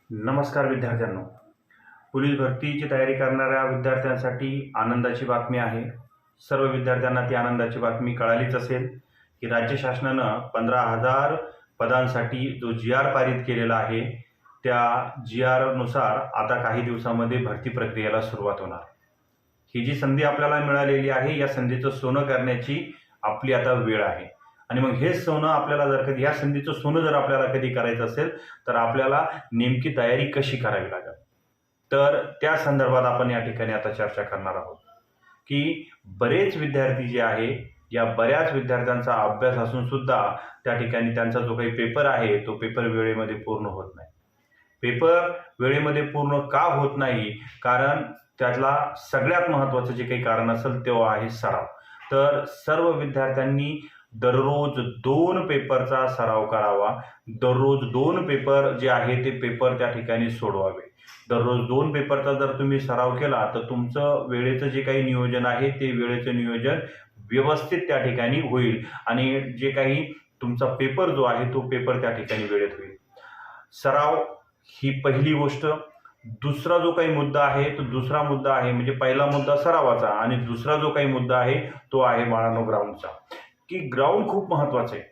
नमस्कार विद्यार्थ्यांनो, पोलीस भरतीची तयारी करणाऱ्या विद्यार्थ्यांसाठी आनंदाची बातमी आहे। सर्व विद्यार्थ्यांना ती आनंदाची बातमी कळालीच असेल की राज्य शासनानं 15,000 पदांसाठी जो जी.आर. पारित केलेला आहे, त्या जी.आर. नुसार आता काही दिवसांमध्ये भरती प्रक्रियेला सुरुवात होणार। ही जी संधी आपल्याला मिळालेली आहे, या संधीचं सोनं करण्याची आपली आता वेळ आहे। आणि मग हे सोनं आपल्याला जर कधी या संधीचं सोनं जर आपल्याला कधी करायचं असेल तर आपल्याला नेमकी तयारी कशी करावी लागेल, तर त्या संदर्भात आपण या ठिकाणी आता चर्चा करणार आहोत की बरेच विद्यार्थी जे आहे, या बऱ्याच विद्यार्थ्यांचा अभ्यास असून सुद्धा त्या ठिकाणी त्यांचा जो काही पेपर आहे तो पेपर वेळेमध्ये पूर्ण होत नाही। पेपर वेळेमध्ये पूर्ण का होत नाही, कारण त्यातला सगळ्यात महत्त्वाचं जे काही कारण असेल ते आहे सराव। तर सर्व विद्यार्थ्यांनी दररोज 2 पेपरचा सराव करावा। दररोज 2 पेपर जे आहे ते पेपर त्या ठिकाणी सोडवावे। दररोज 2 पेपरचा जर तुम्ही सराव केला तर तुमचं वेळेचं जे काही नियोजन आहे ते वेळेचं नियोजन व्यवस्थित त्या ठिकाणी होईल आणि जे काही तुमचा पेपर जो आहे तो पेपर त्या ठिकाणी वेळेत होईल। सराव ही पहिली गोष्ट। दुसरा जो काही मुद्दा आहे तो दुसरा मुद्दा आहे, म्हणजे पहिला मुद्दा सरावाचा आणि दुसरा जो काही मुद्दा आहे तो आहे बाळांनो ग्राउंडचा, की ग्राउंड खूप महत्त्वाचं आहे।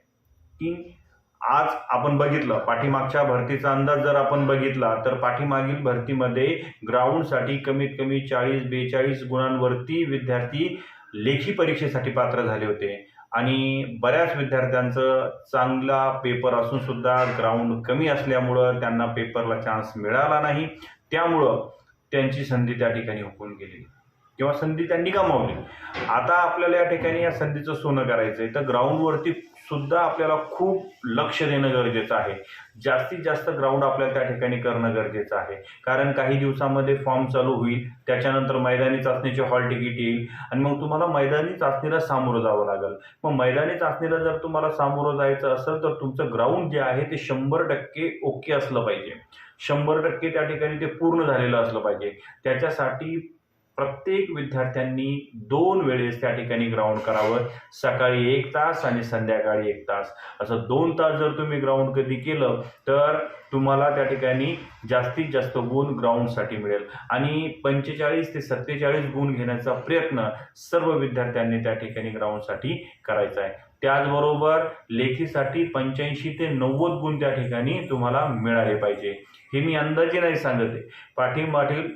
की आज आपण बघितलं पाठीमागच्या भरतीचा अंदाज जर आपण बघितला तर पाठीमागील भरतीमध्ये ग्राउंडसाठी कमीत कमी 40-42 गुणांवरती विद्यार्थी लेखी परीक्षेसाठी पात्र झाले होते आणि बऱ्याच विद्यार्थ्यांचं चांगला पेपर असून सुद्धा ग्राउंड कमी असल्यामुळं त्यांना पेपरला चान्स मिळाला नाही। त्यामुळं त्यांची संधी त्या ठिकाणी हुकून गेली किंवा संधी त्यांनी गमावली। आता आपल्याला या ठिकाणी या संधीचं सोनं करायचं आहे, तर ग्राउंडवरती सुद्धा आपल्याला खूप लक्ष देणं गरजेचं आहे। जास्तीत जास्त ग्राउंड आपल्याला त्या ठिकाणी करणं गरजेचं आहे, कारण काही दिवसांमध्ये फॉर्म चालू होईल, त्याच्यानंतर मैदानी चाचणीचे हॉल तिकीट येईल आणि मग तुम्हाला मैदानी चाचणीला सामोरं जावं लागेल। मग मैदानी चाचणीला जर तुम्हाला सामोरं जायचं असेल तर तुमचं ग्राउंड जे आहे ते 100% ओके असलं पाहिजे। 100% त्या ठिकाणी ते पूर्ण झालेलं असलं पाहिजे। त्याच्यासाठी प्रत्येक विद्यार्थ्यांनी 2 वेळेस त्या ठिकाणी ग्राउंड करावं। सकाळी 1 तास आणि संध्याकाळी 1 तास, असं 2 तास जर तुम्ही ग्राउंड कधी केलं तर तुम्हाला त्या ठिकाणी जास्तीत जास्त गुण ग्राउंडसाठी मिळेल आणि 45 ते 47 गुण घेण्याचा प्रयत्न सर्व विद्यार्थ्यांनी त्या ठिकाणी ग्राउंडसाठी करायचा आहे। त्याचबरोबर लेखीसाठी 85 ते 90 गुण त्या ठिकाणी तुम्हाला मिळाले पाहिजे। हे मी अंदाजे नाही सांगत आहे, पाठीमागील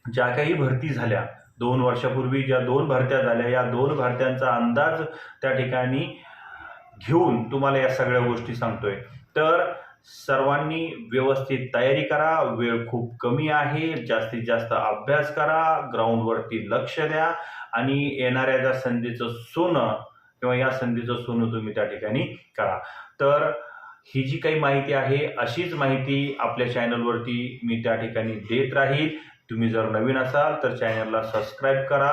ज्या काही भरती झाल्या 2 वर्षापूर्वी, ज्या 2 भरत्या झाल्या, या 2 भरत्यांचा अंदाज त्या ठिकाणी घेऊन तुम्हाला या सगळ्या गोष्टी सांगतोय। तर सर्वांनी व्यवस्थित तयारी करा, वेळ खूप कमी आहे, जास्तीत जास्त अभ्यास करा, ग्राउंडवरती लक्ष द्या आणि येणाऱ्या ज्या संधीचं सोनं किंवा या संधीचं सोनं तुम्ही त्या ठिकाणी करा। तर ही जी काही माहिती आहे अशीच माहिती आपल्या चॅनलवरती मी त्या ठिकाणी देत राहील। तुम्ही जर नवीन असाल तर चॅनलला सबस्क्राईब करा,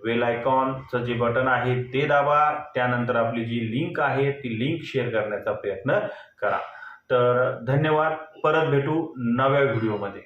बेल आयकॉनचं जे बटन आहे ते दाबा, त्यानंतर आपली जी लिंक आहे ती लिंक शेअर करण्याचा प्रयत्न करा। तर धन्यवाद, परत भेटू नव्या व्हिडिओमध्ये।